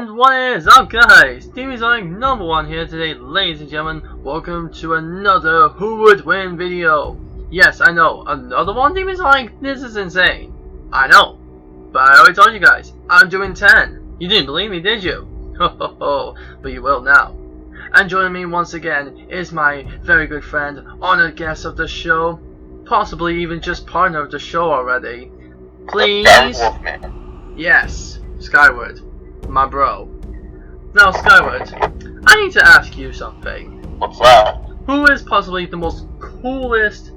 And what is up, guys? Demon Sonic #1 here today, ladies and gentlemen. Welcome to another Who Would Win video. Yes, I know, another one, Demon Sonic? This is insane. I know, but I already told you guys, I'm doing 10. You didn't believe me, did you? Ho ho ho, but you will now. And joining me once again is my very good friend, honored guest of the show, possibly even just partner of the show already. Please? Yes, Skyward. My bro. Now, Skyward, I need to ask you something. What's that? Who is possibly the most coolest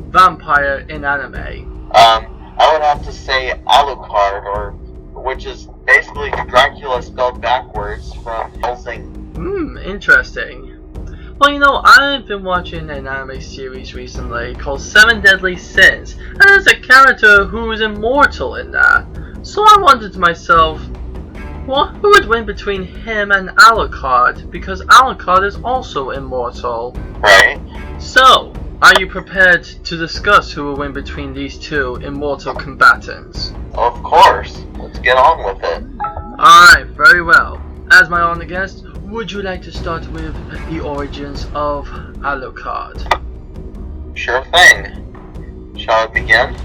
vampire in anime? I would have to say Alucard, which is basically Dracula spelled backwards from Helsing. Interesting. Well, you know, I've been watching an anime series recently called 7 Deadly Sins, and there's a character who is immortal in that. So I wondered to myself, well, who would win between him and Alucard? Because Alucard is also immortal. Right. So, are you prepared to discuss who will win between these two immortal combatants? Of course. Let's get on with it. Alright, very well. As my honored guest, would you like to start with the origins of Alucard? Sure thing. Shall we begin?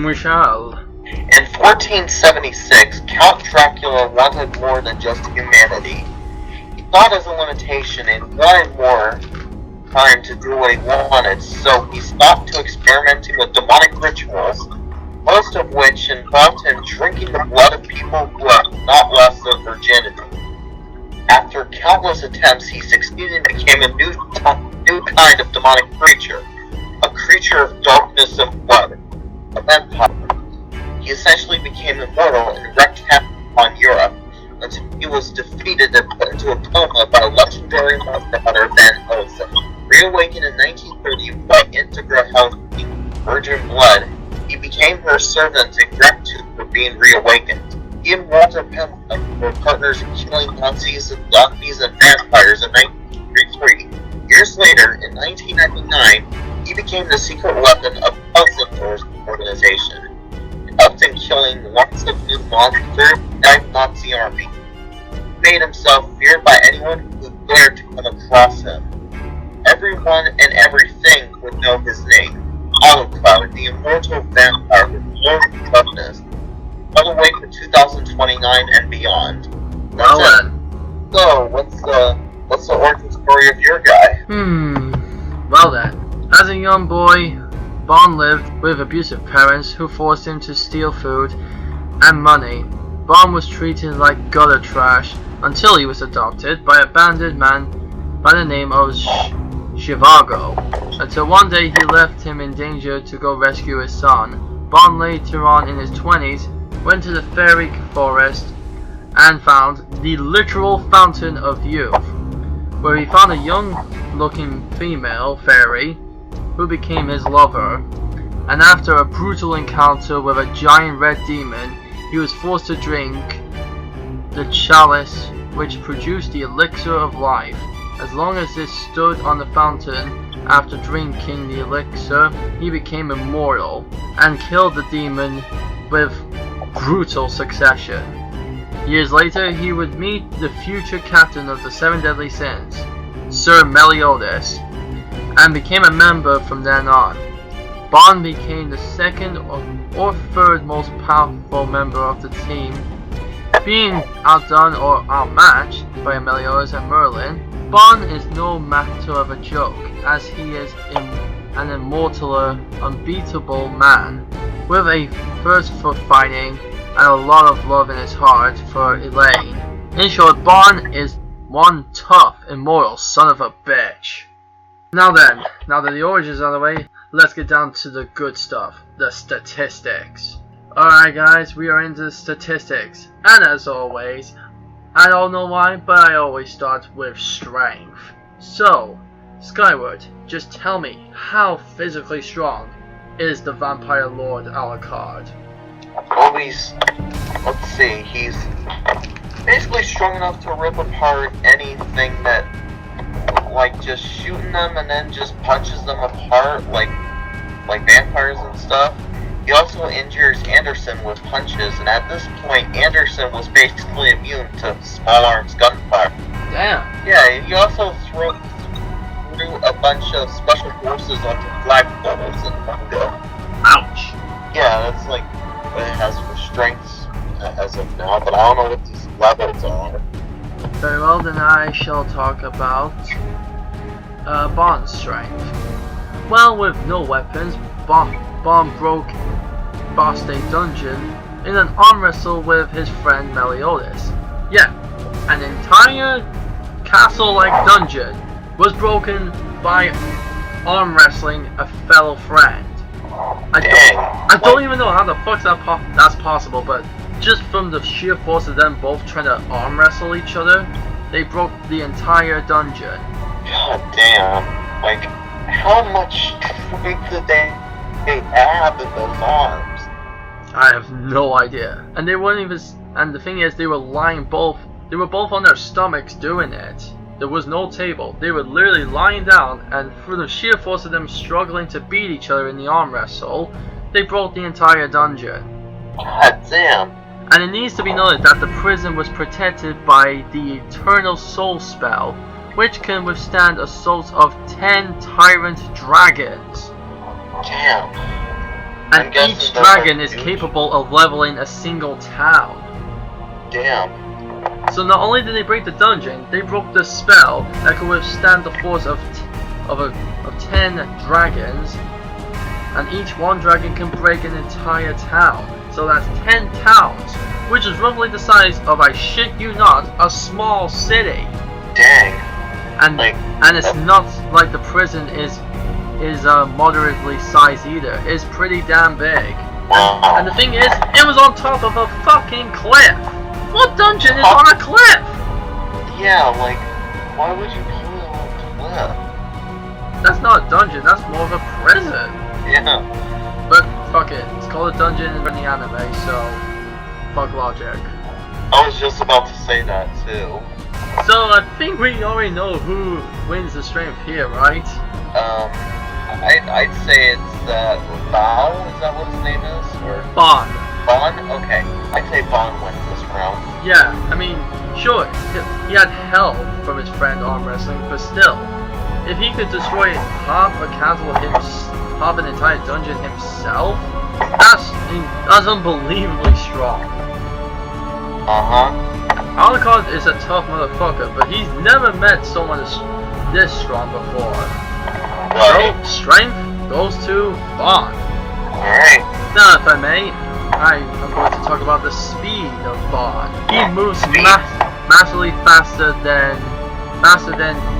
We shall. In 1476, Count Dracula wanted more than just humanity. He thought as a limitation and wanted more time to do what he wanted, so he stopped to experimenting with demonic rituals, most of which involved him drinking the blood of people who had not lost their virginity. After countless attempts, he succeeded and became a new kind of demonic creature, a creature of darkness and blood, a vampire. He essentially became immortal and wreaked havoc on Europe until he was defeated and put into a coma by a legendary monster hunter Van Helsing. Reawakened in 1930 by Integra Helsing, virgin blood, he became her servant in gratitude for being reawakened. He and Walter Pendleton were partners in killing Nazis and zombies and vampires in 1933. Years later, in 1999, he became the secret weapon of Helsing's organization. Often killing lots of new monsters and Nazi army. He made himself feared by anyone who dared to come across him. Everyone and everything would know his name, Alucard, the immortal vampire with Lord of Toughness, all the way to 2029 and beyond. Well then. So, what's the origin story of your guy? Well then, as a young boy, Bon lived with abusive parents who forced him to steal food and money. Bon was treated like gutter trash until he was adopted by a bandit man by the name of Zhivago, until one day he left him in danger to go rescue his son. Bon later on in his 20s went to the fairy forest and found the literal fountain of youth, where he found a young looking female fairy who became his lover, and after a brutal encounter with a giant red demon, he was forced to drink the chalice which produced the elixir of life. As long as this stood on the fountain, after drinking the elixir, he became immortal, and killed the demon with brutal succession. Years later, he would meet the future captain of the 7 Deadly Sins, Sir Meliodas, and became a member from then on. Bon became the second or third most powerful member of the team, being outdone or outmatched by Meliodas and Merlin. Bon is no matter of a joke, as he is an immortal, unbeatable man, with a thirst for fighting and a lot of love in his heart for Elaine. In short, Bon is one tough, immortal son of a bitch. Now then, now that the origins are out of the way, let's get down to the good stuff, the statistics. Alright guys, we are into the statistics, and as always, I don't know why, but I always start with strength. So, Skyward, just tell me, how physically strong is the Vampire Lord Alucard? Well, let's see, he's basically strong enough to rip apart anything that, like, just shooting them and then just punches them apart like vampires and stuff. He also injures Anderson with punches, and at this point, Anderson was basically immune to small arms gunfire. Damn. Yeah, he also threw a bunch of special forces onto flagpoles in one go. Ouch. Yeah, that's like what it has for strengths as of now, but I don't know what these levels are. Very well, then I shall talk about Bond's strength. Well, with no weapons, Bond broke past a dungeon in an arm wrestle with his friend Meliodas. Yeah, an entire castle-like dungeon was broken by arm wrestling a fellow friend. I don't even know how the fuck that's possible, but just from the sheer force of them both trying to arm wrestle each other, they broke the entire dungeon. God damn. Like, how much strength did they have in those arms? I have no idea. And they weren't even. And the thing is, they were both on their stomachs doing it. There was no table. They were literally lying down, and through the sheer force of them struggling to beat each other in the arm wrestle, they broke the entire dungeon. God damn. And it needs to be noted that the prison was protected by the Eternal Soul spell, which can withstand assaults of 10 tyrant dragons. Damn. And each dragon is capable of leveling a single town. Damn. So not only did they break the dungeon, they broke the spell that could withstand the force of 10 dragons, and each one dragon can break an entire town. So that's 10 towns, which is roughly the size of, I shit you not, a small city. Dang. And it's not like the prison is moderately sized either. It's pretty damn big. Wow. And the thing is, it was on top of a fucking cliff. What dungeon is on a cliff? Yeah, like, why would you put it on a cliff? That's not a dungeon, that's more of a prison. Yeah. But fuck it, it's called a dungeon in the anime, so fuck logic. I was just about to say that too. So I think we already know who wins the strength here, right? I'd say it's Bao, is that what his name is? Or Bond. Bond? Okay. I'd say Bond wins this round. Yeah, I mean, sure, he had help from his friend arm wrestling, but still, if he could destroy half a castle half an entire dungeon himself, that's unbelievably strong. Alucard is a tough motherfucker, but he's never met someone this strong before. Right. So, strength goes to Bond. Alright. Now, if I may, I'm going to talk about the speed of Bond. He moves massively faster than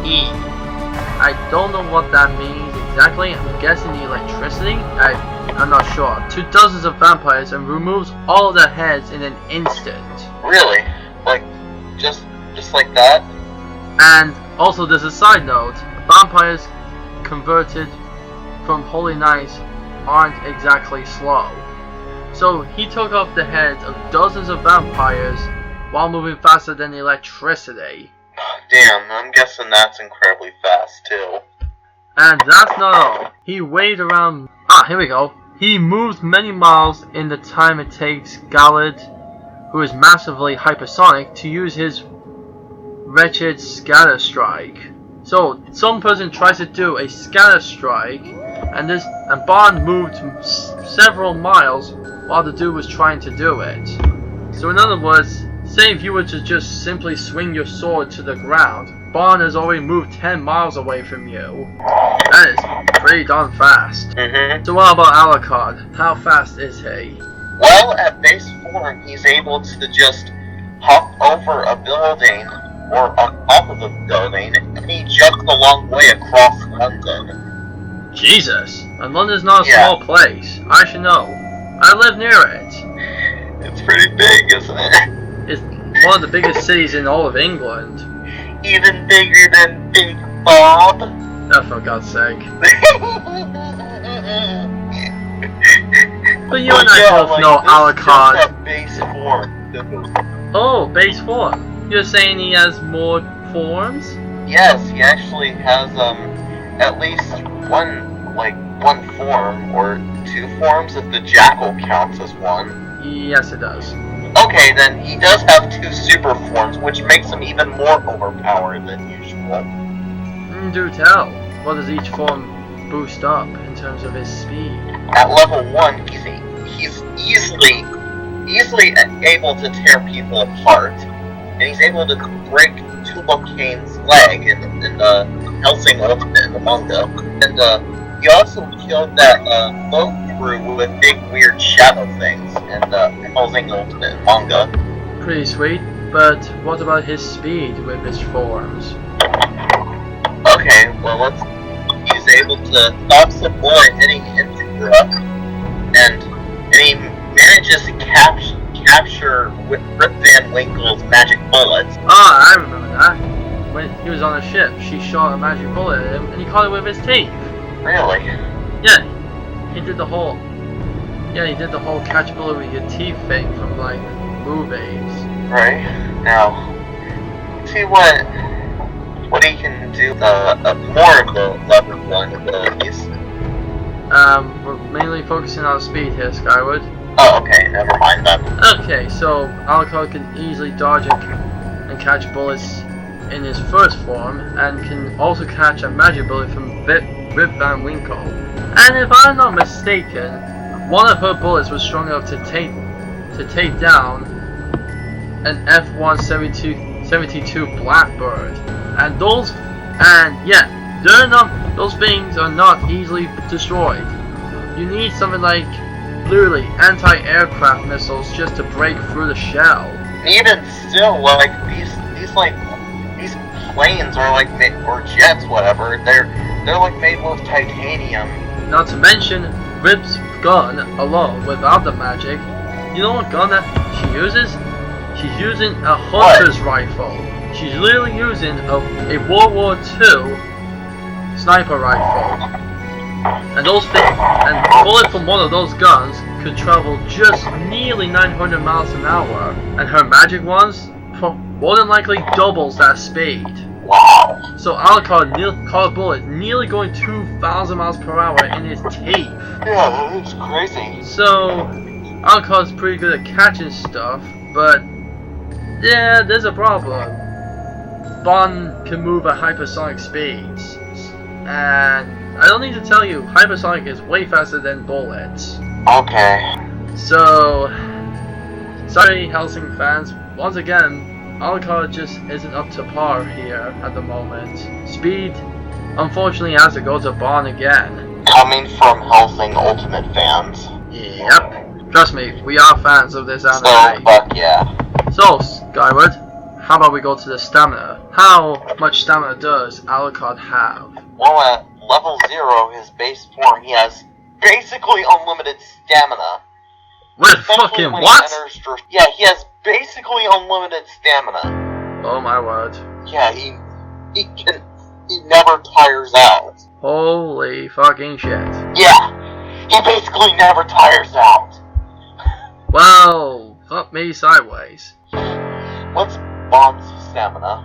E. I don't know what that means exactly. I'm guessing the electricity. I'm not sure. To dozens of vampires and removes all their heads in an instant. Really? Like, just like that? And also, there's a side note. Vampires converted from Holy Knights aren't exactly slow. So he took off the heads of dozens of vampires while moving faster than electricity. Damn, I'm guessing that's incredibly fast too. And that's not all. He weighed around... here we go. He moves many miles in the time it takes Gallad, who is massively hypersonic, to use his wretched scatter strike. So, some person tries to do a scatter strike, and Bond moved several miles while the dude was trying to do it. So in other words, say if you were to just simply swing your sword to the ground, Bond has already moved 10 miles away from you. That is pretty darn fast. So what about Alucard? How fast is he? Well, at base form, he's able to just hop over a building or on top of a building, and he jumps a long way across London. Jesus, and London's not a small place. I should know. I live near it. It's pretty big, isn't it? It's one of the biggest cities in all of England. Even bigger than Big Bob? Oh, for God's sake. But you and I both know Alucard. Just at base form. Oh, base form. You're saying he has more forms? Yes, he actually has at least one like one form, or two forms if the jackal counts as one. Yes, it does. Okay, then he does have two super forms, which makes him even more overpowered than usual. Do tell. What does each form boost up in terms of his speed? At level 1, he's easily able to tear people apart, and he's able to break Tubalcain's leg in the Helsing Ultimate in the manga, and he also killed that boat crew with big weird shadow things in the Helsing Ultimate manga. Pretty sweet, but what about his speed with his forms? Okay, well he's able to stop some bullet hitting into Brooke, and he manages to capture Rip Van Winkle's magic bullets. Ah, I remember that. When he was on a ship, she shot a magic bullet at him, and he caught it with his teeth. Really? Yeah, he did the whole catch a bullet with your teeth thing from like movies. Right. Now, see what he can do. More of the level 1 abilities. We're mainly focusing on speed here, Skyward. Oh, okay, never mind then. Okay, so Alucard can easily dodge and catch bullets in his first form, and can also catch a magic bullet from Rip Van Winkle. And if I'm not mistaken, one of her bullets was strong enough to take down an F-172 Blackbird. And those things are not easily destroyed. You need something like literally anti-aircraft missiles just to break through the shell. Even still, like these planes are like or jets, whatever. They're like made with titanium. Not to mention Rip's gun alone, without the magic. You know what gun that she uses? She's using a hunter's rifle. She's literally using a World War II sniper rifle. And a bullet from one of those guns could travel just nearly 900 miles an hour. And her magic ones more than likely doubles that speed. Wow. So Alucard caught a bullet nearly going 2,000 miles per hour in his teeth. Yeah, that is crazy. So Alucard's pretty good at catching stuff, but yeah, there's a problem. Bond can move at hypersonic speeds, and I don't need to tell you, hypersonic is way faster than bullets. Okay. So, sorry Helsing fans, once again, Alucard just isn't up to par here at the moment. Speed, unfortunately, has to go to Bond again. Coming from Helsing Ultimate fans. Yep. Trust me, we are fans of this anime. So, fuck yeah. So, Skyward, how about we go to the stamina? How much stamina does Alucard have? Well, at level 0, his base form, he has basically unlimited stamina. With fucking what? Yeah, he has basically unlimited stamina. Oh my word. Yeah, he never tires out. Holy fucking shit. Yeah, he basically never tires out. Well, fuck me sideways. What's Bond's stamina?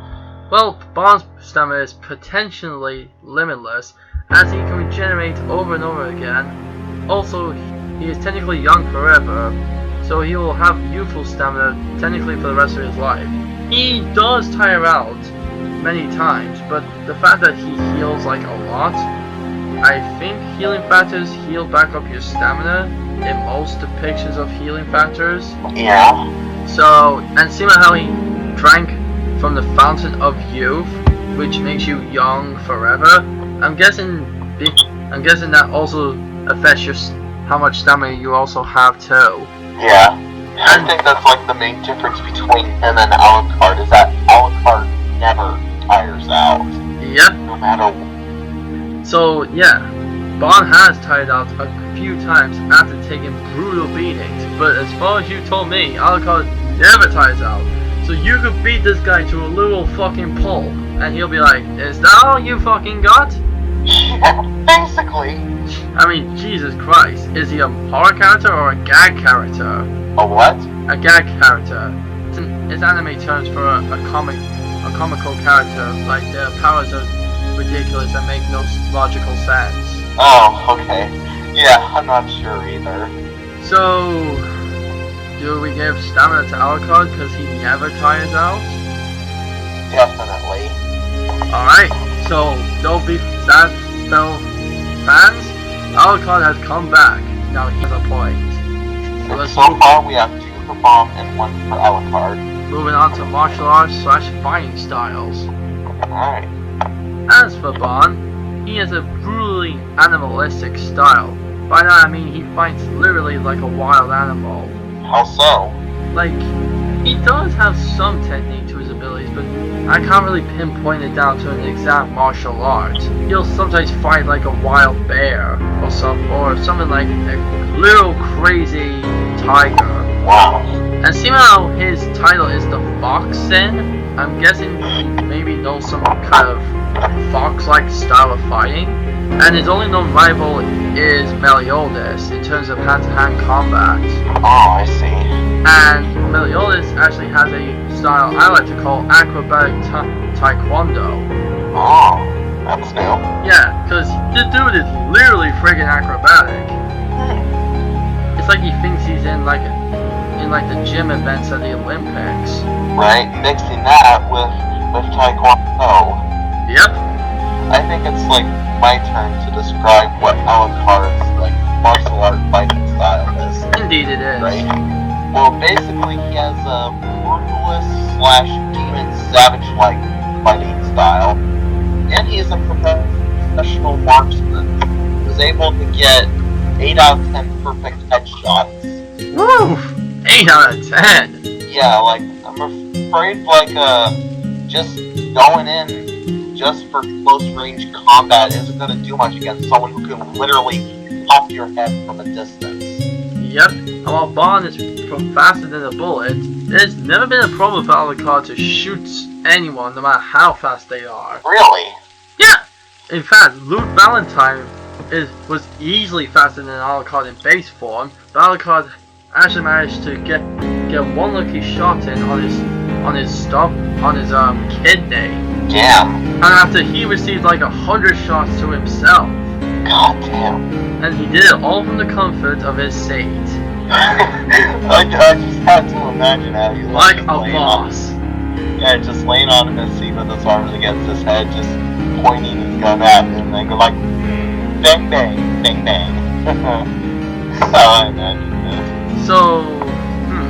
Well, Bond's stamina is potentially limitless, as he can regenerate over and over again. Also, he is technically young forever, so he will have youthful stamina technically for the rest of his life. He does tire out many times, but the fact that he heals like a lot, I think healing factors heal back up your stamina in most depictions of healing factors. Yeah. So, and seeing how he drank from the fountain of youth, which makes you young forever, I'm guessing that also affects how much stamina you also have too. Yeah. I think that's like the main difference between him and Alucard, is that Alucard never tires out. Yep. No matter what. So yeah, Bond has tired out a few times after taking brutal beatings, but as far as you told me, Alucard never tires out. So you could beat this guy to a little fucking pulp, and he'll be like, "Is that all you fucking got?" Yeah, basically. I mean, Jesus Christ, is he a horror character or a gag character? A what? A gag character. It's anime terms for a comical character, like their powers are ridiculous and make no logical sense. Oh, okay. Yeah, I'm not sure either. So, do we give stamina to Alucard because he never tires out? Definitely. Alright, so don't be sad, fellow fans. Alucard has come back. Now he has a point. So far we have 2 for Bomb and 1 for Alucard. Moving on to martial arts / fighting styles. Alright. As for Bon, he has a brutally animalistic style. By that I mean he fights literally like a wild animal. How so? Like, he does have some technique to his abilities, but I can't really pinpoint it down to an exact martial art. He'll sometimes fight like a wild bear, or something like a little crazy tiger. Wow. And seeing how his title is the Foxen, I'm guessing he maybe knows some kind of fox-like style of fighting. And his only known rival is Meliodas in terms of hand-to-hand combat. Oh, I see. And Meliodas actually has a style I like to call acrobatic taekwondo. Oh, that's new. Yeah, because the dude is literally friggin' acrobatic. It's like he thinks he's in like the gym events at the Olympics. Right, mixing that with taekwondo. Yep. I think it's like my turn to describe what Alucard's like martial art fighting style is. Indeed it is. Right? Well, basically he has a brutalist / demon savage-like fighting style, and he is a professional marksman who's able to get 8 out of 10 perfect headshots. Woo! 8 out of 10! Yeah, like, I'm afraid, like, just going in just for close range combat isn't going to do much against someone who can literally pop your head from a distance. Yep, and while Bon is faster than a bullet, there's never been a problem for Alucard to shoot anyone no matter how fast they are. Really? Yeah! In fact, Luke Valentine was easily faster than Alucard in base form, but Alucard actually managed to get one lucky shot in on his kidney. Yeah. And after he received like 100 shots to himself. God damn. And he did it all from the comfort of his seat. I just had to imagine how he like a boss. Yeah, just laying on his seat with his arms against his head, just pointing his gun at him and go like, bang bang, bang bang. That's how I imagine this. So,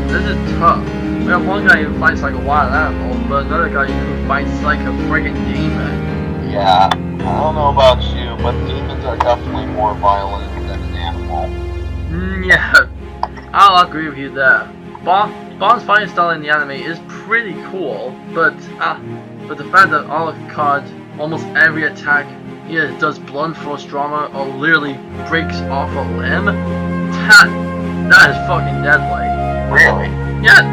this is tough. We have one guy who fights like a wild animal, but another guy who fights like a friggin' demon. Yeah, I don't know about you, but demons are definitely more violent than an animal. Yeah, I'll agree with you there. Bon's fighting style in the anime is pretty cool, but the fact that Alucard, almost every attack either does blunt force trauma or literally breaks off a limb, that is fucking deadly. Really? Yeah,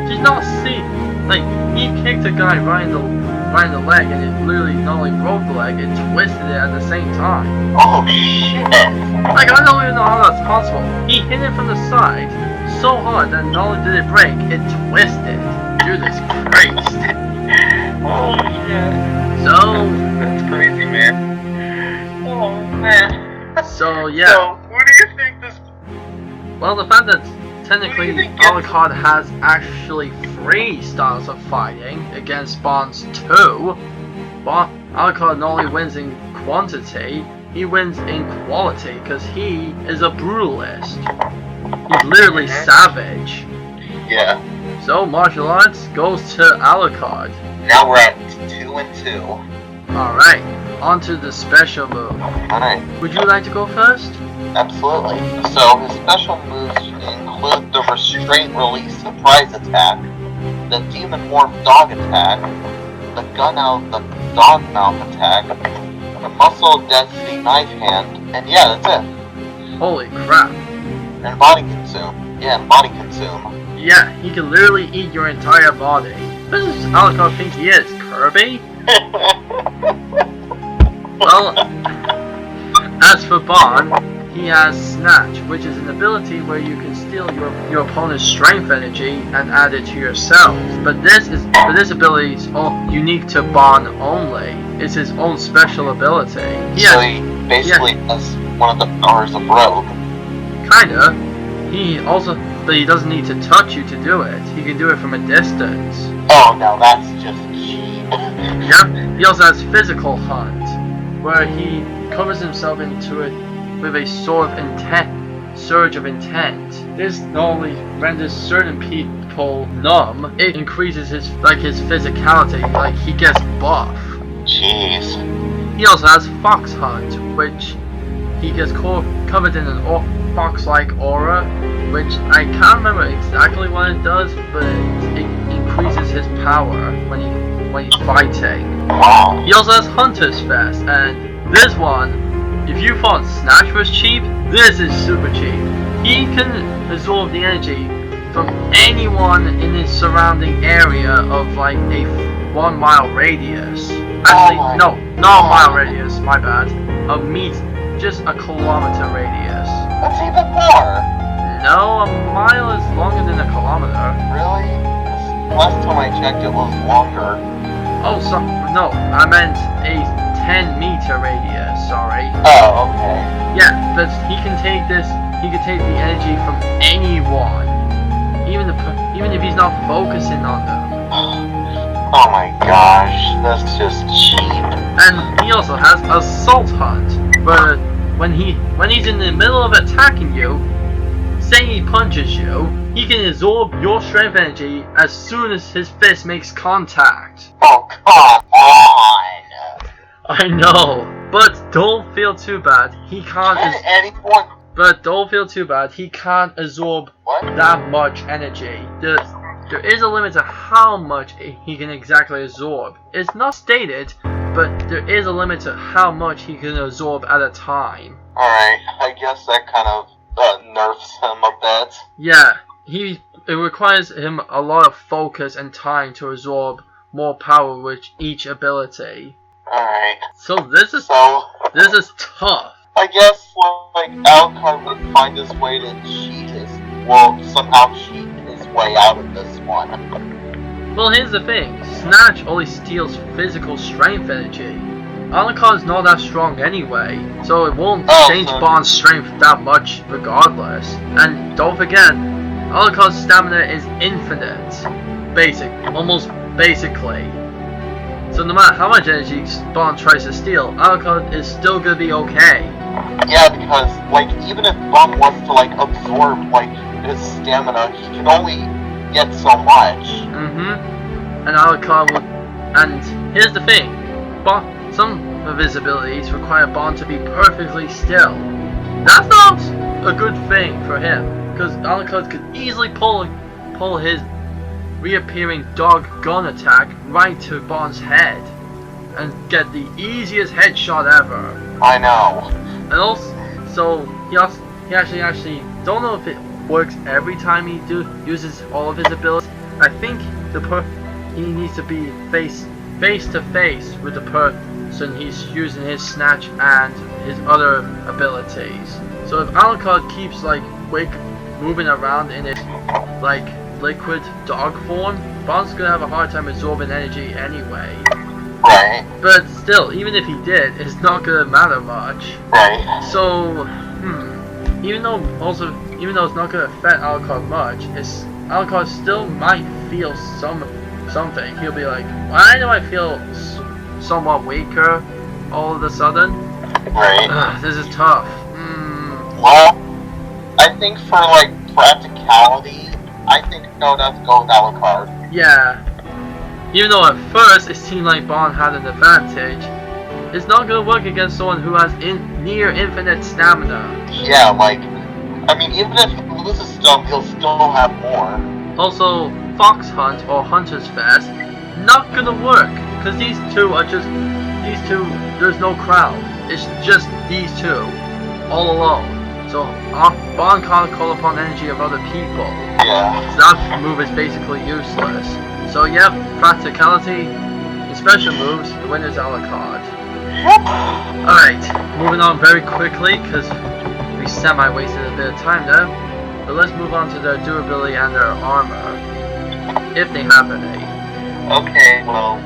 did not see, like, he kicked a guy right in the leg, and it literally not only broke the leg, it twisted it at the same time. Oh shit! Like, I don't even know how that's possible. He hit it from the side so hard that not only did it break, it twisted. Jesus Christ. Oh shit. So, that's crazy, man. Oh man. So yeah. So, what do you think this? Well, the fact that technically Alucard has actually 3 styles of fighting against Bon's 2, Alucard not only wins in quantity, he wins in quality because he is a brutalist. He's literally savage. Yeah. So martial arts goes to Alucard. Now we're at 2 and 2. Alright, on to the special move. Alright. Would you like to go first? Absolutely. So his special moves include the Restraint Release Surprise Attack, the Demon Morph Dog Attack, the Gun Out the Dog Mouth Attack, the Muscle Density Knife Hand, and yeah, that's it. Holy crap. And Body Consume. Yeah, and Body Consume. Yeah, he can literally eat your entire body. What does Alucard think he is, Kirby? Well, as for Bon, he has Snatch, which is an ability where you can steal your opponent's strength energy and add it to yourself. But this ability is unique to Bon only. It's his own special ability. So he basically has one of the powers of Rogue. Kinda. But he doesn't need to touch you to do it. He can do it from a distance. Oh no, that's just cheap. Yep. He also has physical hunt, where he covers himself into it with a sort of surge of intent. This not only renders certain people numb, it increases his physicality, like he gets buff. Jeez. He also has fox hunt, which he gets covered in an fox-like aura, which I can't remember exactly what it does, but it increases his power when he's fighting. Wow. He also has Hunter's Fest, and this one, if you thought Snatch was cheap, this is super cheap. He can absorb the energy from anyone in his surrounding area of like a 1 mile radius. Actually, no, not a mile radius, my bad. Just a kilometer radius. That's even more! No, a mile is longer than a kilometer. Really? Last time I checked it was longer. Oh, no, I meant a 10-meter radius, sorry. Oh, okay. Yeah, but he can take the energy from anyone. Even if he's not focusing on them. Oh my gosh, that's just cheap. And he also has Assault Hunt, where when he's in the middle of attacking you, say he punches you, he can absorb your strength energy as soon as his fist makes contact. Oh, come on! I know, but don't feel too bad. He can't. But don't feel too bad. He can't absorb that much energy. There is a limit to how much he can exactly absorb. It's not stated, but there is a limit to how much he can absorb at a time. Alright, I guess that kind of nerfs him a bit. Yeah, it requires him a lot of focus and time to absorb more power with each ability. Alright. So this is tough. I guess like Alucard would find his way to somehow cheat his way out of this one. Well, here's the thing. Snatch only steals physical strength energy. Alucard's not that strong anyway, so it won't change Bond's strength that much regardless. And don't forget, Alucard's stamina is infinite. Almost basically. So no matter how much energy Bond tries to steal, Alucard is still gonna be okay. Yeah, because even if Bond wants to absorb his stamina, he can only get so much. And Alucard would. And here's the thing: some of his abilities require Bond to be perfectly still. That's not a good thing for him, because Alucard could easily pull his reappearing dog gun attack right to Bond's head and get the easiest headshot ever. I know. And also, he actually don't know if it works every time he uses all of his abilities. I think he needs to be face to face with the person he's using his snatch and his other abilities. So if Alucard keeps moving around in his liquid dog form, Bond's gonna have a hard time absorbing energy anyway. Right. But still, even if he did, it's not gonna matter much. Right. So, even though it's not gonna affect Alucard much, Alucard still might feel something. He'll be like, why do I feel somewhat weaker all of a sudden? Right. This is tough. Well, I think for practicality, I think no, let's go with Alucard. Yeah. Even though at first it seemed like Bond had an advantage, it's not gonna work against someone who has near infinite stamina. Yeah, I mean, even if he loses some, he'll still have more. Also, Fox Hunt or Hunter's Fest, not gonna work, because these two, there's no crowd. It's just these two, all alone. So Bond can't call upon energy of other people. Yeah. So that move is basically useless. So yeah, practicality, in special moves, the winner's Alucard. Alright, moving on very quickly, because we semi-wasted a bit of time there. But let's move on to their durability and their armor, if they have any. Okay, well,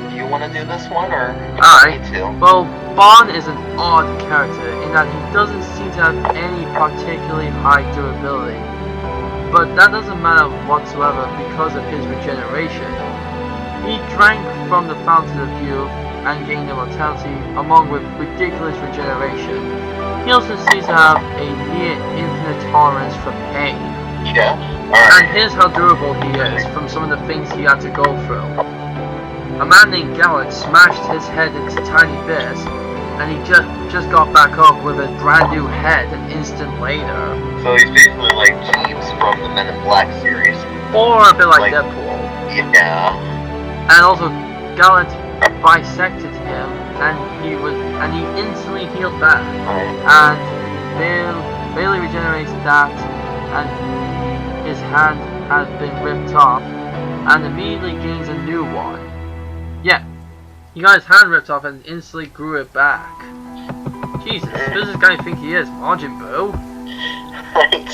do you want to do this one, or Alright. me too? Well, Bond is an odd character in that he doesn't seem to have any particularly high durability. But that doesn't matter whatsoever because of his regeneration. He drank from the fountain of youth and gained immortality along with ridiculous regeneration. He also seems to have a near infinite tolerance for pain. Yeah? And Alright. here's how durable he is from some of the things he had to go through. A man named Gallant smashed his head into tiny bits, and he just got back up with a brand new head an instant later. So he's basically like Jeeves from the Men in Black series. Or a bit like Deadpool. Yeah. And also, Gallant bisected him, and he instantly healed back. Alright. And Bailey regenerates that, and his hand has been ripped off, and immediately gains a new one. Yeah, he got his hand ripped off and instantly grew it back. Jesus, who does this guy think he is? Majin Buu? Right.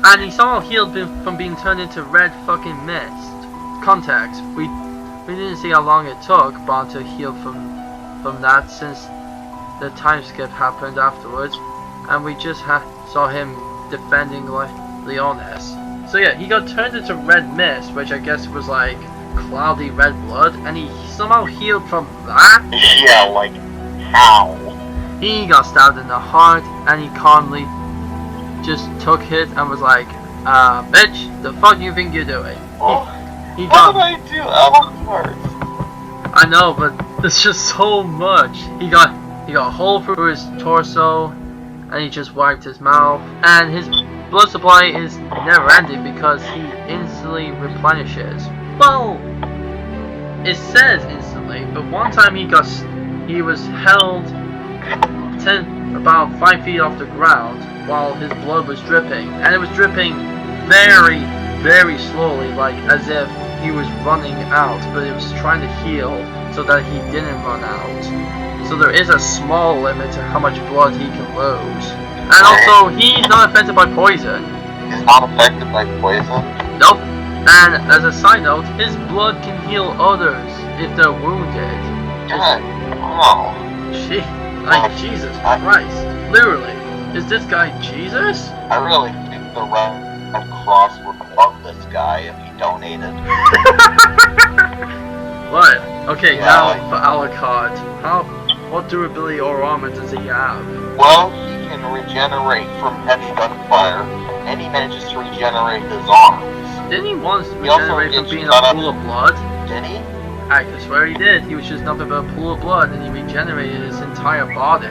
And he somehow healed from being turned into red fucking mist. Context, we didn't see how long it took Bond to heal from that since the time skip happened afterwards, and we just saw him defending Leonis. So yeah, he got turned into red mist, which I guess was like cloudy red blood, and he somehow healed from that? Yeah, like, how? He got stabbed in the heart, and he calmly just took it and was like, bitch, the fuck do you think you're doing? What He did got, I do? Alucard. I know, but there's just so much. He got a hole through his torso, and he just wiped his mouth, and his blood supply is never ending because he instantly replenishes. Well, it says instantly, but one time he was held about 5 feet off the ground while his blood was dripping, and it was dripping very, very slowly, like as if he was running out, but it was trying to heal so that he didn't run out. So there is a small limit to how much blood he can lose. And also, he's not affected by poison. He's not affected by poison? Nope. And as a side note, his blood can heal others if they're wounded. God. Oh. Gee, like Jesus Christ. Literally. Is this guy Jesus? I really think the Red Cross would love this guy if he donated. What? Okay, Yeah, now like- for Alucard. What durability or armor does he have? Well, he can regenerate from heavy gunfire, and he manages to regenerate his arms. Didn't he once He also regenerate from gets being shot a up. pool of blood? Did he? I swear he did. He was just nothing but a pool of blood, and he regenerated his entire body.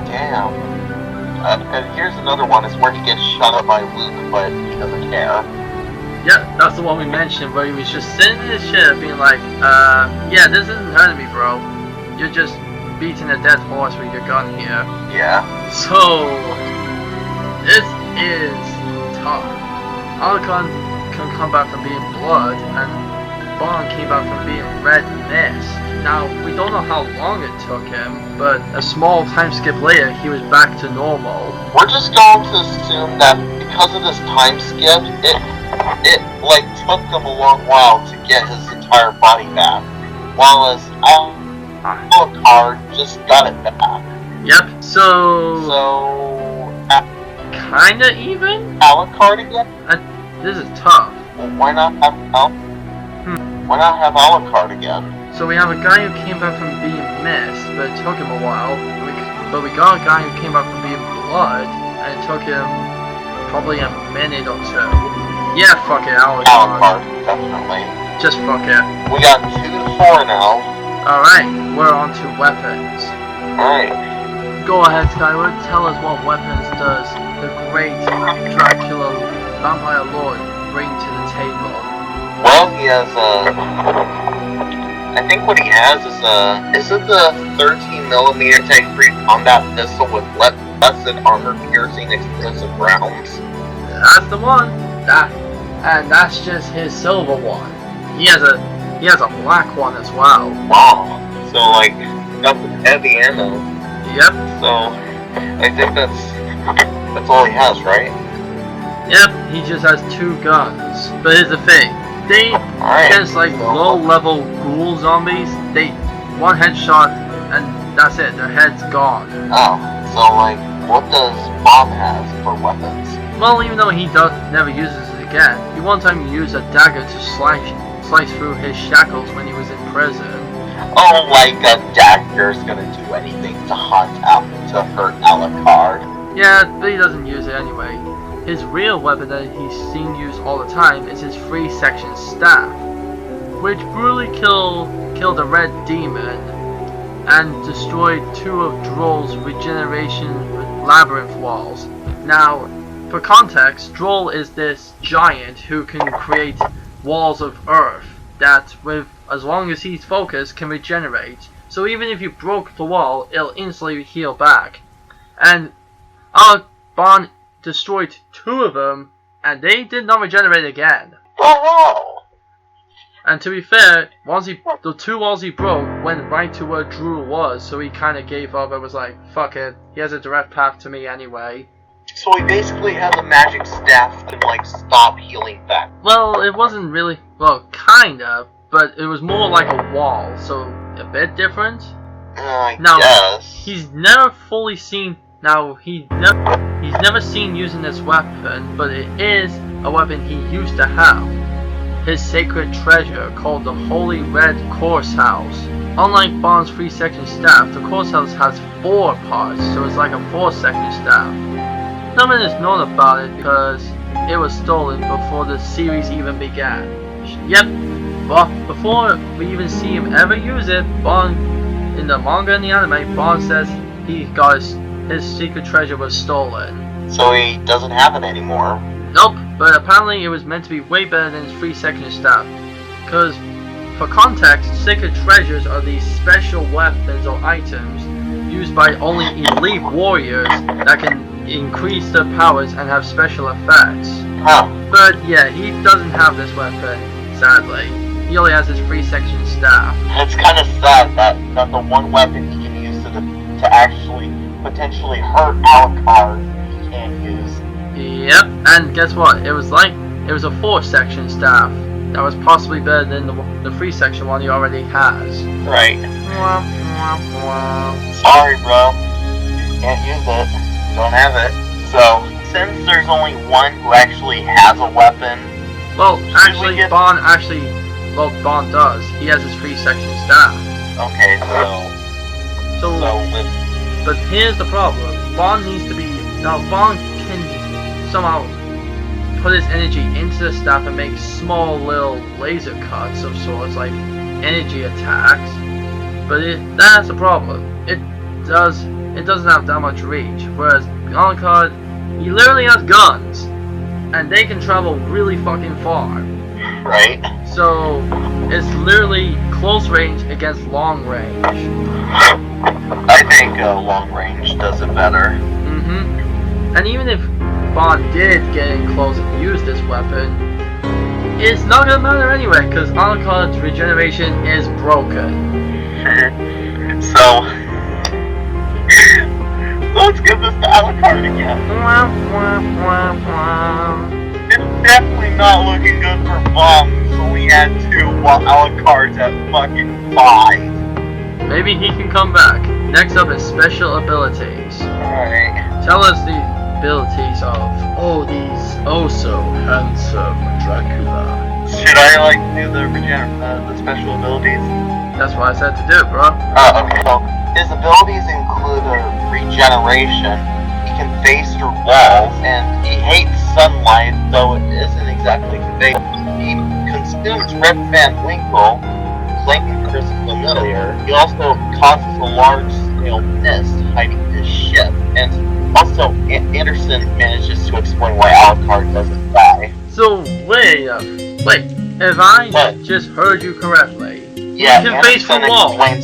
Damn. And here's another one, is where he gets shot up by Luke, but he doesn't care. Yeah, that's the one we mentioned, where he was just sitting in his ship being like, yeah, this isn't hurting me, bro. You're just beating a dead horse with your gun here. Yeah. So, this is tough. Alucard can come back from being blood, and Bond came back from being red mist. Now, we don't know how long it took him, but a small time skip later, he was back to normal. We're just going to assume that because of this time skip, it like took him a long while to get his entire body back, while as Alucard just got it back. Yep, so kinda even? Alucard again? This is tough. Well, why not have Alucard again? So we have a guy who came back from being mist, but it took him a while. But we got a guy who came back from being blood, and it took him probably a minute or two. Yeah, fuck it, Alucard, definitely. Just fuck it. We got 2 to 4 now. Alright, we're on to weapons. Alright. Go ahead, Skyward, tell us what weapons does the great Dracula vampire lord bring to the table. Well, he has I think what he has is it the 13mm tank-free combat pistol with less than armor-piercing explosive rounds? That's the one. And that's just his silver one. He has a black one as well. Wow. So like nothing heavy ammo. Yep. So I think that's all he has, right? Yep. He just has 2 guns. But here's the thing. They, against like low-level ghoul zombies, they one headshot and that's it. Their head's gone. Oh, so like, what does Bob have for weapons? Well, even though he never uses it again, he one time used a dagger to slice through his shackles when he was in prison. Oh, like a dagger's gonna do anything to hurt Alucard. Yeah, but he doesn't use it anyway. His real weapon that he's seen used all the time is his 3-section staff, which brutally killed a red demon and destroyed 2 of Droll's regeneration labyrinth walls. Now, for context, Droll is this giant who can create walls of earth that, with as long as he's focused, can regenerate. So even if you broke the wall, it'll instantly heal back. And Bon destroyed 2 of them, and they did not regenerate again. Oh! And to be fair, the 2 walls he broke went right to where Drew was, so he kind of gave up and was like, fuck it, he has a direct path to me anyway. So he basically has a magic staff to like stop healing back. Well, it wasn't really, well, kinda, but it was more like a wall, so a bit different. I Now, guess. he's never fully seen, he's never seen using this weapon, but it is a weapon he used to have. His sacred treasure called the Holy Red Course House. Unlike Bond's 3-section staff, the Course House has 4 parts, so it's like a 4-section staff. Nothing is known about it because it was stolen before the series even began. Yep, but before we even see him ever use it, Bond, in the manga and the anime, Bond says his secret treasure was stolen. So he doesn't have it anymore. Nope, but apparently it was meant to be way better than his 3-section staff. Because, for context, sacred treasures are these special weapons or items used by only elite warriors that can increase their powers and have special effects. Huh. But yeah, he doesn't have this weapon, sadly. He only has his 3-section staff. It's kind of sad that the one weapon he can use to actually potentially hurt Alucard he can't use. Yep, and guess what? It was a 4-section staff that was possibly better than the 3-section one he already has. Right. Sorry, bro. Can't use it. Don't have it. So, since there's only one who actually has a weapon... Well, actually, Bond does. He has his 3-section staff. Okay, But here's the problem. Bond needs to be... Now, Bond can somehow put his energy into the staff and make small little laser cuts of sorts, like energy attacks. But that's the problem. It doesn't have that much reach. Whereas Alucard, he literally has guns, and they can travel really fucking far. Right. So it's literally close range against long range. I think long range does it better. And even if Bond did get in close and use this weapon, it's not gonna matter anyway, because Alucard's regeneration is broken. So, let's give this to Alucard again. It's definitely not looking good for Bomb, so we had 2 while Alucard's at fucking 5. Maybe he can come back. Next up is special abilities. Alright. Tell us the abilities of these so handsome Dracula. Should I do the special abilities? That's what I said to do, bro. Oh, okay. So his abilities include regeneration. He can phase through walls, and he hates sunlight, though it isn't exactly conveyed. He consumes Red Van Winkle, Chris familiar. He also causes a large-scale mist hiding his ship, and also Anderson manages to explain why Alucard doesn't die. So wait, if I just heard you correctly, yeah, he can phase through walls like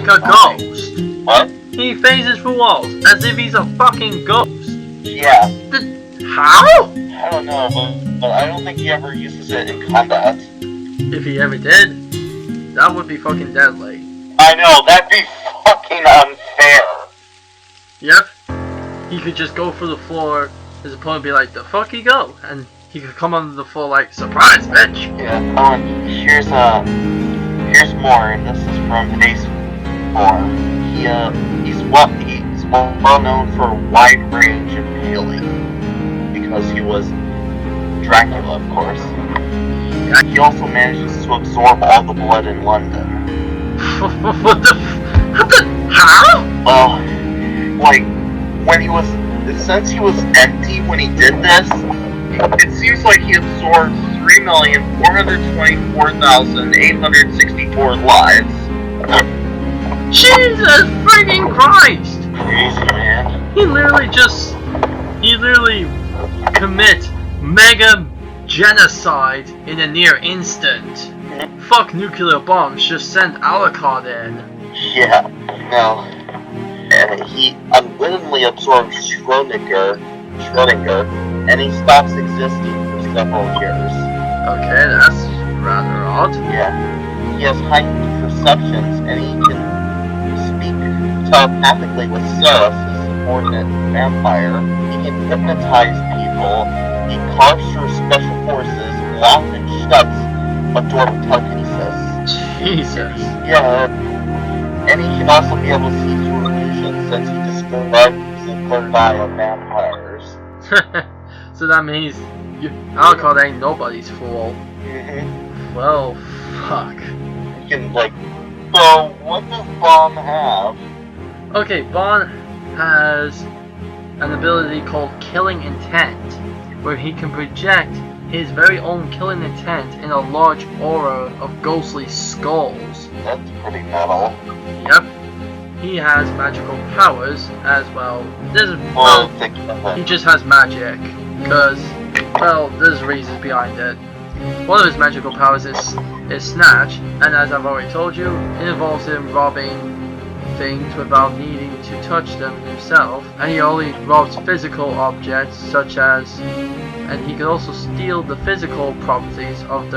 a ghost. What? He phases through walls as if he's a fucking ghost. Yeah. How? I don't know, but I don't think he ever uses it in combat. If he ever did, that would be fucking deadly. I know, that'd be fucking unfair. Yep. He could just go through the floor, his opponent would be like, the fuck he go? And he could come under the full like surprise, bitch. Yeah. Oh, and here's more, and this is from today's forum. He's well known for a wide range of healing because he was Dracula, of course. He also manages to absorb all the blood in London. What the? How? Well, like since he was empty when he did this, it seems like he absorbed 3,424,864 lives. Jesus freaking Christ! Crazy, man. He literally commit mega genocide in a near instant. Fuck nuclear bombs, just send Alucard in. Yeah, no. And he unwittingly absorbs Schrödinger, and he stops existing for several years. Okay, that's rather odd. Yeah. He has heightened perceptions, and he can speak telepathically with Seraph, his subordinate vampire. He can hypnotize people. He carves through special forces, locks and shuts a door with telekinesis. Jesus. Yeah, and he can also be able to see through illusions since he describes the third eye of vampires. So that means Alucard ain't nobody's fool. Well, fuck. You can, so what does Bomb have? Okay, Bond has an ability called Killing Intent, where he can project his very own killing intent in a large aura of ghostly skulls. That's pretty metal. Yep. He has magical powers as well. He just has magic, because, well, there's reasons behind it. One of his magical powers is Snatch, and as I've already told you, it involves him robbing things without needing to touch them himself, and he only robs physical objects such as, and he can also steal the physical properties of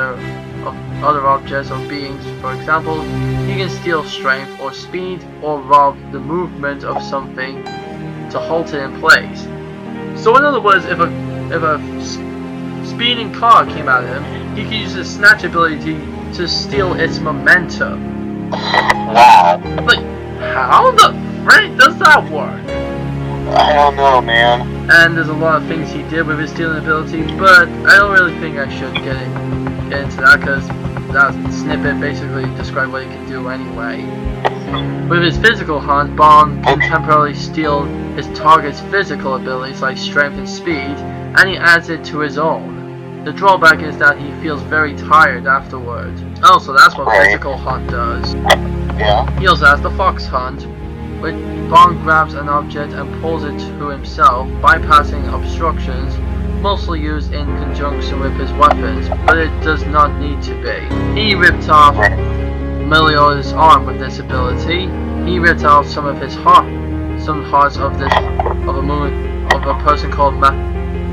other objects or beings. For example, he can steal strength or speed, or rob the movement of something to halt it in place. So in other words, if a speeding car came at him, he could use his Snatch ability to steal its momentum. Wow. Like, how the frick does that work? I don't know, man. And there's a lot of things he did with his stealing ability, but I don't really think I should get into that, because that snippet basically describes what he can do anyway. With his physical hunt, Bond can temporarily steal his target's physical abilities like strength and speed, and he adds it to his own. The drawback is that he feels very tired afterward. Also, that's what physical hunt does. Yeah. He also has the fox hunt, where Bond grabs an object and pulls it to himself, bypassing obstructions, mostly used in conjunction with his weapons, but it does not need to be. He ripped off Meliodas' arm with this ability. He ripped out some hearts of a person called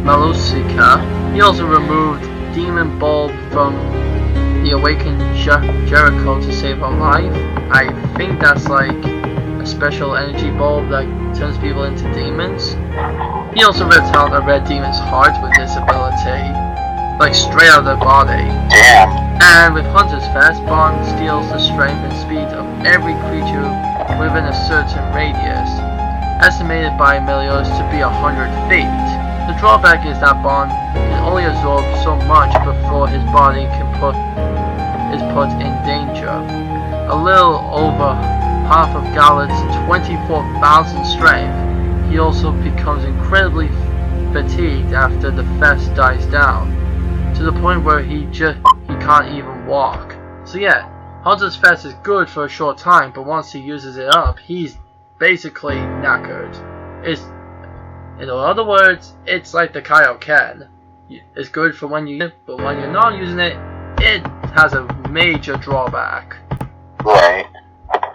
Malusica. He also removed Demon Bulb from the awakened Jericho to save her life. I think that's like a special energy bulb that turns people into demons. He also ripped out a red demon's heart with this ability, like straight out of their body. Damn. And with Hunter's Fest, Bond steals the strength and speed of every creature within a certain radius, estimated by Meliodas to be 100 feet. The drawback is that Bond can only absorb so much before his body is put in danger. A little over half of Gallet's 24,000 strength, he also becomes incredibly fatigued after the fest dies down, to the point where he can't even walk. So yeah, Hunter's Fest is good for a short time, but once he uses it up, he's basically knackered. In other words, it's like the Kaioken. It's good for when you use it, but when you're not using it, it has a major drawback. Right.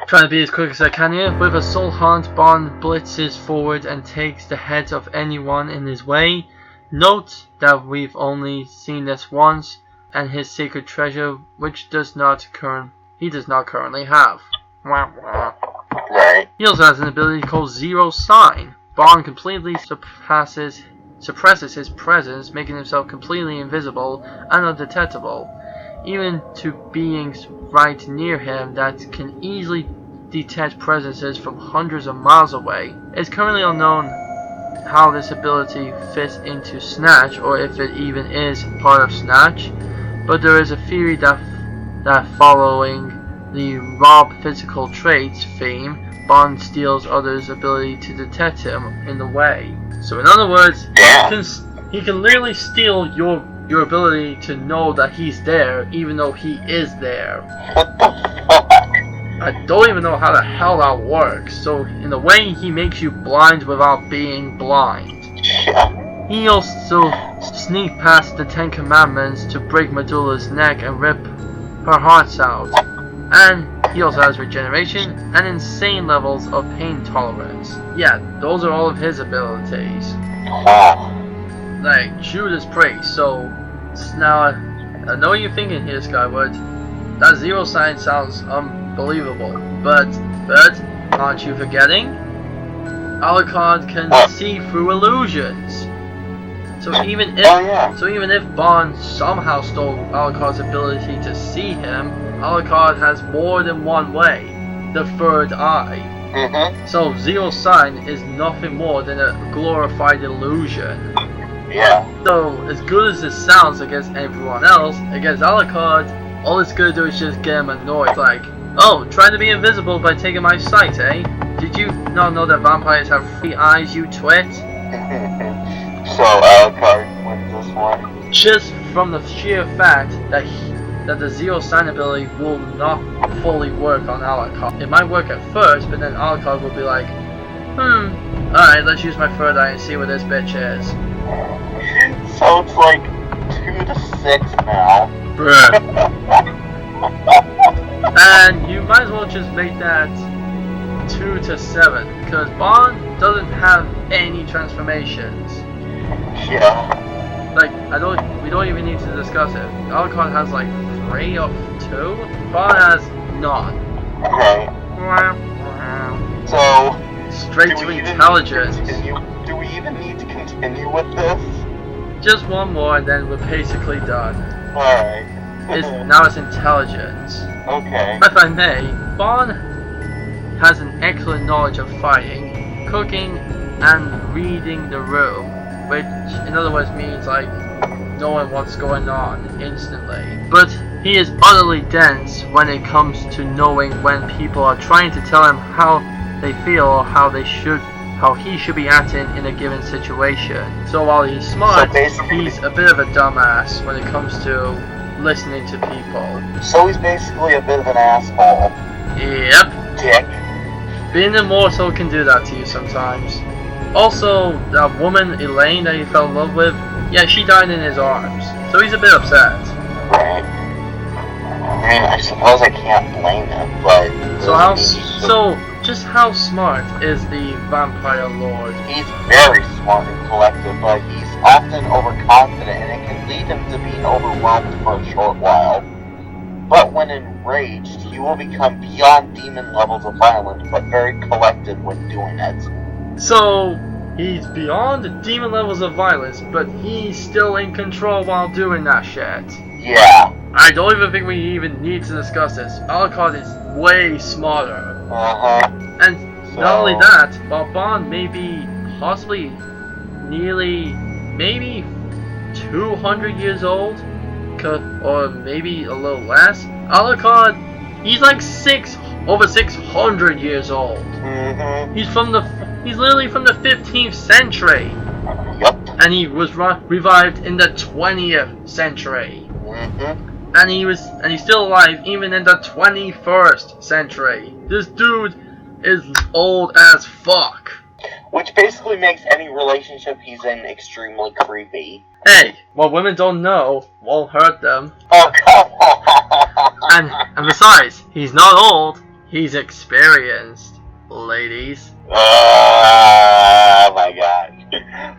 Trying to be as quick as I can here. With a soul hunt, Bond blitzes forward and takes the heads of anyone in his way. Note that we've only seen this once, and his sacred treasure, which he does not currently have. Right. He also has an ability called Zero Sign. Bond completely surpasses suppresses his presence, making himself completely invisible and undetectable, even to beings right near him that can easily detect presences from hundreds of miles away. It's currently unknown how this ability fits into Snatch, or if it even is part of Snatch, but there is a theory that following the rob physical traits theme, Bond steals others' ability to detect him in the way. So in other words, he can literally steal your ability to know that he's there, even though he is there. What the fuck? I don't even know how the hell that works. So in a way, he makes you blind without being blind. Yeah. He also sneaks past the 10 Commandments to break Medulla's neck and rip her hearts out. And he also has regeneration and insane levels of pain tolerance. Yeah, those are all of his abilities. Wow. Like Judas Priest. So now I know what you're thinking here, Skyward. That zero sign sounds unbelievable, but aren't you forgetting? Alucard can see through illusions. So even if Bond somehow stole Alucard's ability to see him, Alucard has more than one way, the third eye. So zero sign is nothing more than a glorified illusion. Yeah. So as good as this sounds against everyone else, against Alucard, all it's gonna do is just get him annoyed. Like, oh, trying to be invisible by taking my sight, eh? Did you not know that vampires have 3 eyes, you twit? So Alucard wins this one. Just from the sheer fact that the zero sign ability will not fully work on Alucard. It might work at first, but then Alucard will be like, alright, let's use my third eye and see what this bitch is. So it's like 2 to 6 now. Bruh. And you might as well just make that 2 to 7, because Bond doesn't have any transformations. Yeah. Like, we don't even need to discuss it. Alucard has like 3 or 2. Bond has none. Okay. So, straight to intelligence. Do we even need to continue with this? Just one more and then we're basically done. Alright. Now it's intelligence. Okay. If I may, Bond has an excellent knowledge of fighting, cooking, and reading the room, which in other words means like knowing what's going on instantly. But he is utterly dense when it comes to knowing when people are trying to tell him how they feel or how he should be acting in a given situation. So while he's smart, he's a bit of a dumbass when it comes to listening to people. So he's basically a bit of an asshole. Yep. Dick. Being immortal can do that to you sometimes. Also, that woman Elaine that he fell in love with, yeah, she died in his arms. So he's a bit upset. Right. I mean, I suppose I can't blame him, but... Just how smart is the vampire lord? He's very smart and collected, but he's often overconfident, and it can lead him to being overwhelmed for a short while. But when enraged, he will become beyond demon levels of violence, but very collected when doing it. So, he's beyond the demon levels of violence, but he's still in control while doing that shit. Yeah. I don't even think we even need to discuss this. Alucard is way smarter. And not only that, while Bond may be possibly nearly, maybe 200 years old, or maybe a little less, Alucard, he's like over 600 years old. He's literally from the 15th century. Yep. And he was revived in the 20th century. And he's still alive even in the 21st century. This dude is old as fuck. Which basically makes any relationship he's in extremely creepy. Hey, what women don't know won't hurt them. Oh, come on! And besides, he's not old, he's experienced, ladies. Oh my god.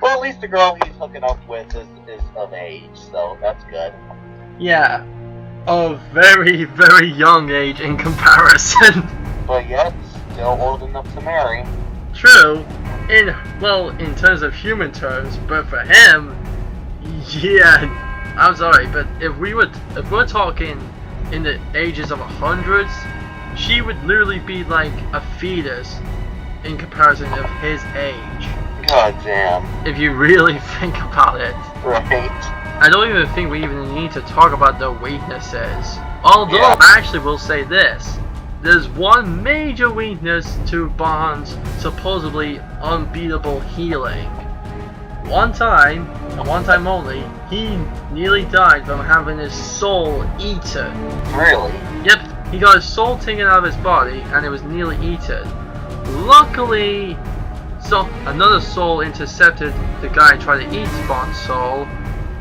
Well, at least the girl he's hooking up with is of age, so that's good. Yeah, a very, very young age in comparison. But yet, still old enough to marry. True. in terms of human terms, but for him, yeah, I'm sorry, but if we're talking in the ages of 100s, she would literally be like a fetus in comparison of his age. God damn. If you really think about it. Right. I don't even think we even need to talk about the weaknesses. Although, yeah. I actually will say this. There's one major weakness to Bond's supposedly unbeatable healing. One time, and one time only, he nearly died from having his soul eaten. Really? Yep, he got his soul taken out of his body and it was nearly eaten. Luckily, another soul intercepted the guy trying to eat Bond's soul,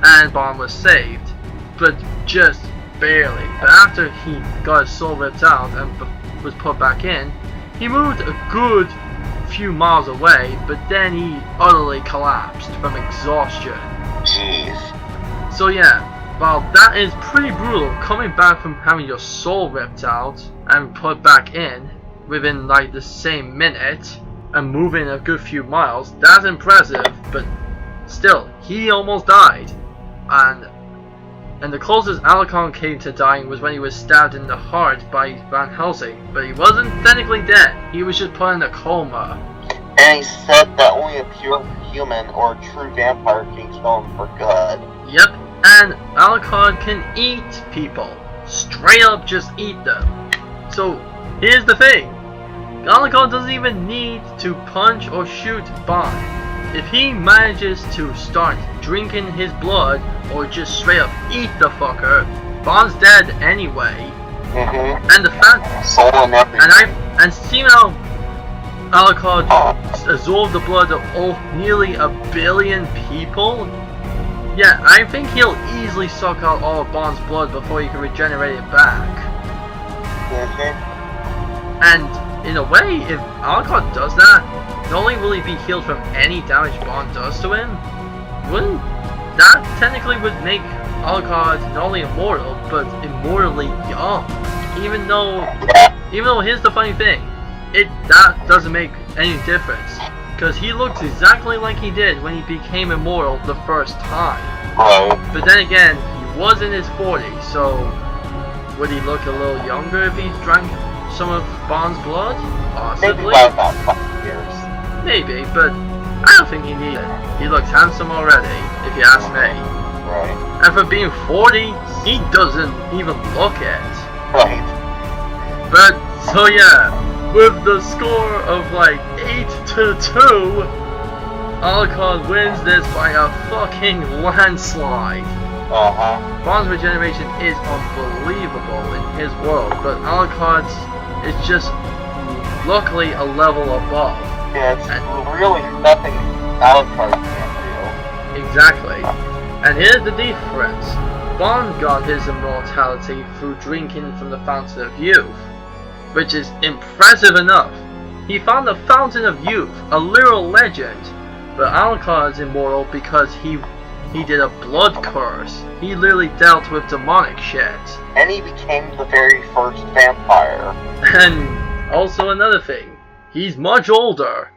and Bond was saved, but just barely. But after he got his soul ripped out and was put back in, he moved a good few miles away, but then he utterly collapsed from exhaustion. Jeez. So yeah, while that is pretty brutal, coming back from having your soul ripped out and put back in within like the same minute and moving a good few miles, that's impressive, but still, he almost died. And the closest Alucard came to dying was when he was stabbed in the heart by Van Helsing, but he wasn't technically dead, he was just put in a coma. And he said that only a pure human or true vampire can kill him for good. Yep, and Alucard can eat people. Straight up just eat them. So, here's the thing. Alucard doesn't even need to punch or shoot Bond. If he manages to start drinking his blood or just straight up eat the fucker, Bond's dead anyway. And the fact, soul and everything. And seeing how Alucard absorbed the blood of nearly 1 billion people, yeah, I think he'll easily suck out all of Bond's blood before he can regenerate it back. And in a way, if Alucard does that, not only will he be healed from any damage Bond does to him, wouldn't that technically would make Alucard not only immortal, but immortally young? Even though here's the funny thing, that doesn't make any difference, because he looks exactly like he did when he became immortal the first time. But then again, he was in his 40s, so would he look a little younger if he drank some of Bond's blood? Possibly. Maybe by about 5 years. Maybe, but I don't think he needs it. He looks handsome already, if you ask me. Right. And for being 40, he doesn't even look it. Right. But, so yeah, with the score of like 8-2, Alucard wins this by a fucking landslide. Bond's regeneration is unbelievable in his world, but Alucard's is just luckily a level above. Yeah, it's really nothing Alucard can do. Exactly. And here's the difference. Bond got his immortality through drinking from the Fountain of Youth, which is impressive enough. He found the Fountain of Youth, a literal legend, but Alucard's immortal because he did a blood curse. He literally dealt with demonic shit. And he became the very first vampire. And also another thing, he's much older,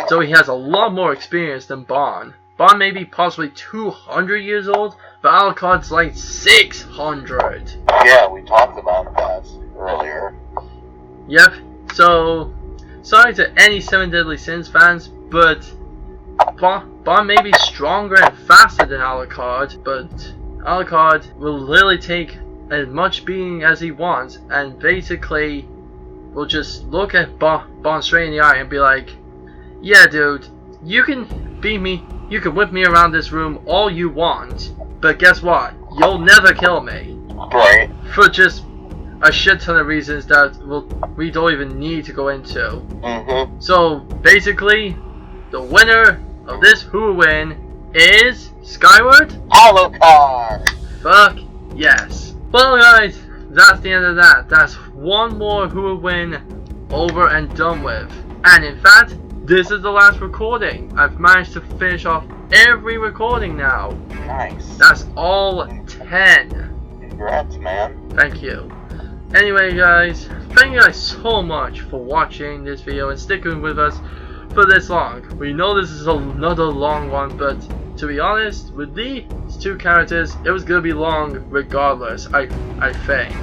so he has a lot more experience than Bond. Bond may be possibly 200 years old, but Alucard's like 600. Yeah, we talked about that earlier. Yep, so sorry to any Seven Deadly Sins fans, but Bond may be stronger and faster than Alucard, but Alucard will literally take as much beating as he wants, and basically will just look at Bond straight in the eye and be like, yeah dude, you can beat me, you can whip me around this room all you want, but guess what, you'll never kill me. Right. For just a shit ton of reasons that we don't even need to go into. So basically, the winner of this Who Win is Skyward Alucard! Fuck yes. Well guys, that's the end of that. That's one more Who Win over and done with. And in fact, this is the last recording. I've managed to finish off every recording now. Nice. That's all 10. Congrats, man. Thank you. Anyway guys, thank you guys so much for watching this video and sticking with us for this long. We know this is another long one, but to be honest, with these two characters, it was gonna be long regardless, I think.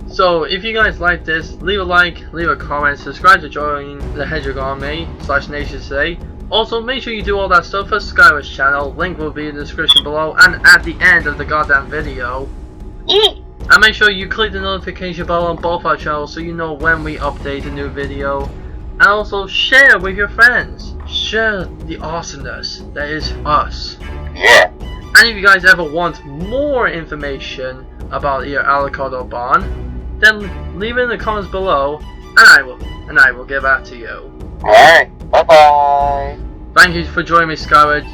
So if you guys like this, leave a like, leave a comment, subscribe to join the Hedgehog Army /Nation today. Also, make sure you do all that stuff for Skyward's channel. Link will be in the description below and at the end of the goddamn video. And make sure you click the notification bell on both our channels so you know when we update a new video. And also share with your friends. Share the awesomeness that is us. Yeah. And if you guys ever want more information about either Alucard or Bon, then leave it in the comments below, and I will get back to you. Alright, bye bye. Thank you for joining me, Skyward.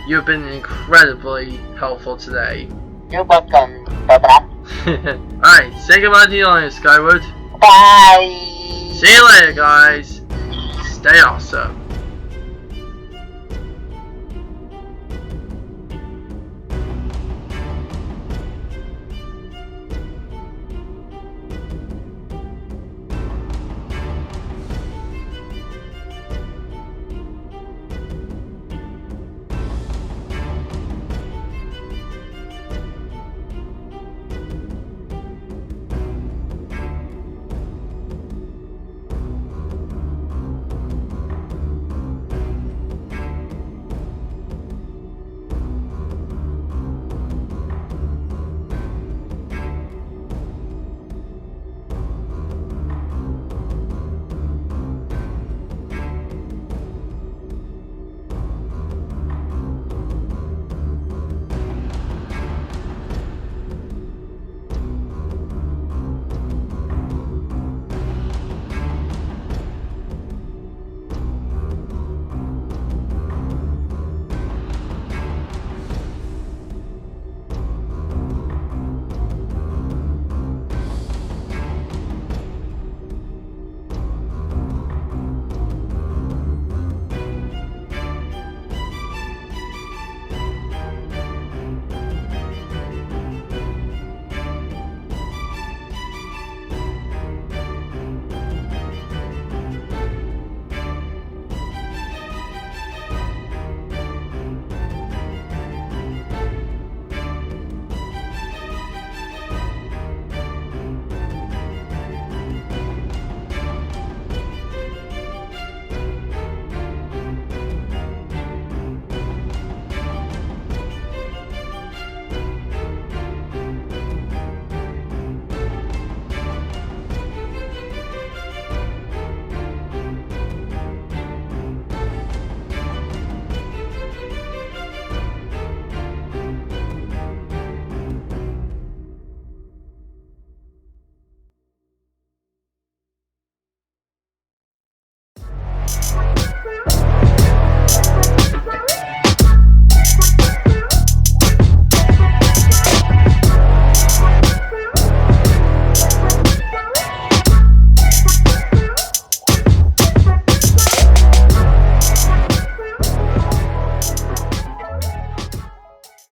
You've been incredibly helpful today. You're welcome. Bye bye. Alright, say goodbye to the audience, Skyward. Bye. See you later, guys. Stay awesome.